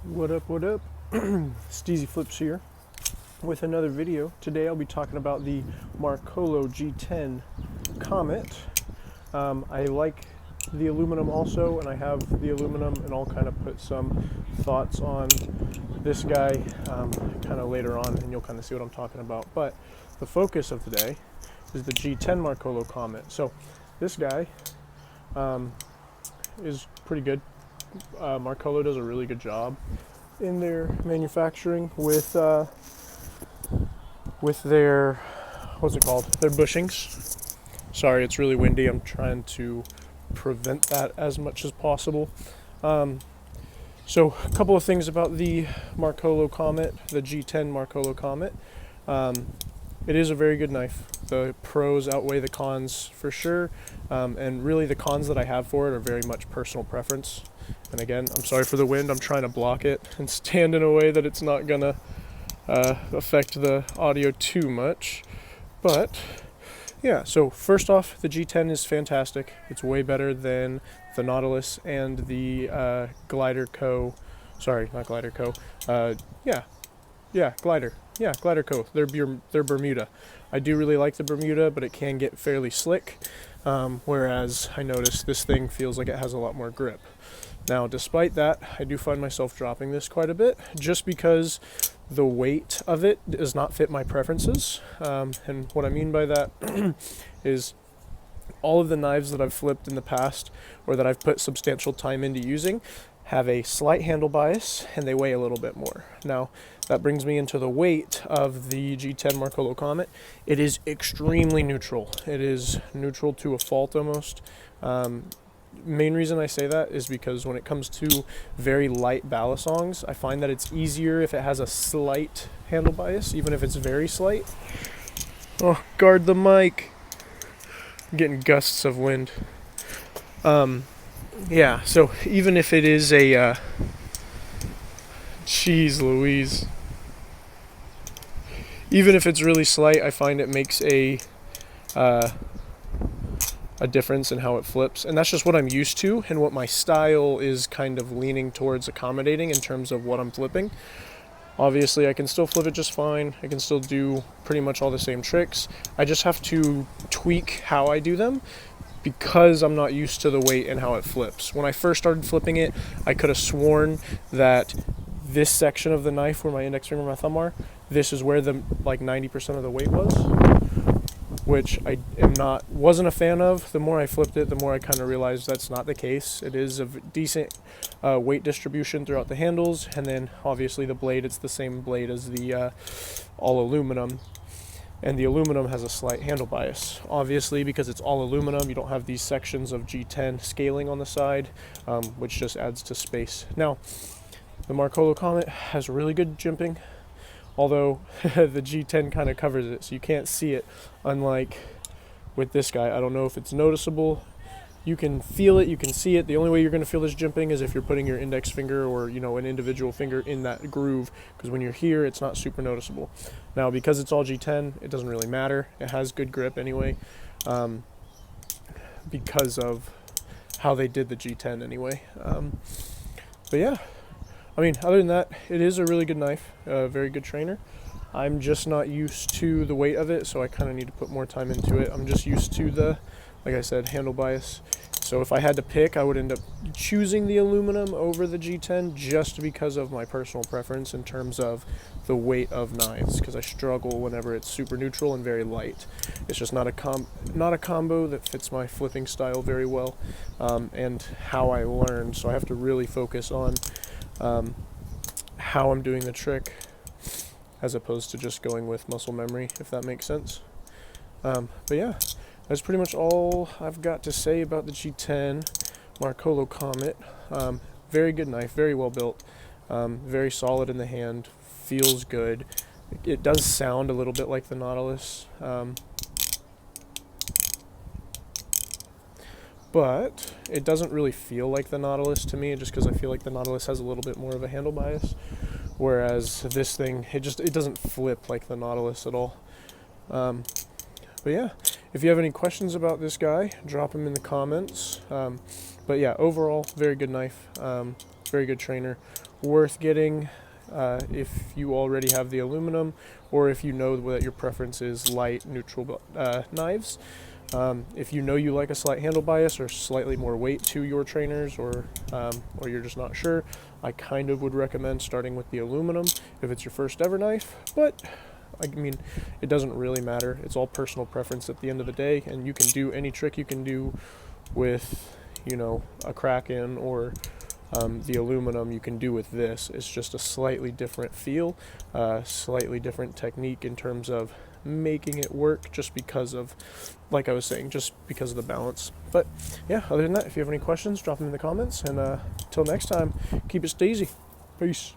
What up, what up? SteezyFlips here with another video. Today I'll be talking about the Marcolo G10 Comet. I like the aluminum also, and I have the aluminum, and I'll kind of put some thoughts on this guy kind of later on, and you'll kind of see what I'm talking about. But the focus of today is the G10 Marcolo Comet. So this guy is pretty good. Marcolo does a really good job in their manufacturing with their, what's it called? Their bushings. Sorry, it's really windy. I'm trying to prevent that as much as possible. So a couple of things about the Marcolo Comet, the G10 Marcolo Comet. It is a very good knife. The pros outweigh the cons for sure, and really the cons that I have for it are very much personal preference. And again, I'm sorry for the wind. I'm trying to block it and stand in a way that it's not gonna affect the audio too much. But yeah, so first off, the G10 is fantastic. It's way better than the Nautilus and the Glider Co. Sorry, not Glider Co. Glider. Yeah, Glider Co. They're Bermuda. I do really like the Bermuda, but it can get fairly slick. Whereas I noticed this thing feels like it has a lot more grip. Now, despite that, I do find myself dropping this quite a bit, just because the weight of it does not fit my preferences. And what I mean by that is all of the knives that I've flipped in the past, or that I've put substantial time into using, have a slight handle bias, and they weigh a little bit more. Now, that brings me into the weight of the G10 Marcolo Comet. It is extremely neutral. It is neutral to a fault almost. Main reason I say that is because when it comes to very light balisongs, I find that it's easier if it has a slight handle bias, even if it's very slight. Oh, guard the mic. I'm getting gusts of wind. Yeah, so even if it is a jeez Louise. Even if it's really slight, I find it makes a difference in how it flips, and that's just what I'm used to and what my style is kind of leaning towards accommodating in terms of what I'm flipping. Obviously, I can still flip it just fine. I can still do pretty much all the same tricks. I just have to tweak how I do them because I'm not used to the weight and how it flips. When I first started flipping it, I could have sworn that this section of the knife where my index finger and my thumb are, this is where the like 90% of the weight was, which I wasn't a fan of. The more I flipped it, the more I kind of realized that's not the case. It is a decent weight distribution throughout the handles, and then obviously the blade, it's the same blade as the all aluminum, and the aluminum has a slight handle bias. Obviously, because it's all aluminum, you don't have these sections of G10 scaling on the side, which just adds to space. Now, the Marcolo Comet has really good jimping, although the G10 kind of covers it, so you can't see it, unlike with this guy. I don't know if it's noticeable. You can feel it, you can see it. The only way you're going to feel this jimping is if you're putting your index finger or, an individual finger in that groove, because when you're here, it's not super noticeable. Now, because it's all G10, it doesn't really matter. It has good grip anyway, because of how they did the G10 anyway. But yeah. I mean, other than that, it is a really good knife, a very good trainer. I'm just not used to the weight of it, so I kind of need to put more time into it. I'm just used to the, like I said, handle bias. So if I had to pick, I would end up choosing the aluminum over the G10 just because of my personal preference in terms of the weight of knives, because I struggle whenever it's super neutral and very light. It's just not a combo that fits my flipping style very well, and how I learned. So I have to really focus on how I'm doing the trick, as opposed to just going with muscle memory, if that makes sense. But yeah, that's pretty much all I've got to say about the G10 Marcolo Comet. Very good knife, very well built, very solid in the hand, feels good. It does sound a little bit like the Nautilus, but it doesn't really feel like the Nautilus to me, just because I feel like the Nautilus has a little bit more of a handle bias, whereas this thing, it doesn't flip like the Nautilus at all. But yeah, if you have any questions about this guy, drop them in the comments. But yeah, overall, very good knife. very good trainer, worth getting if you already have the aluminum, or if you know that your preference is light, neutral knives. If you know you like a slight handle bias or slightly more weight to your trainers, or you're just not sure, I kind of would recommend starting with the aluminum if it's your first ever knife. But I mean, it doesn't really matter. It's all personal preference at the end of the day, and you can do any trick you can do with, you know, a Kraken or the aluminum you can do with this. It's just a slightly different feel, slightly different technique in terms of making it work, just because of, like I was saying, just because of the balance. But yeah, other than that, if you have any questions, drop them in the comments, and until next time, keep it steezy. Peace.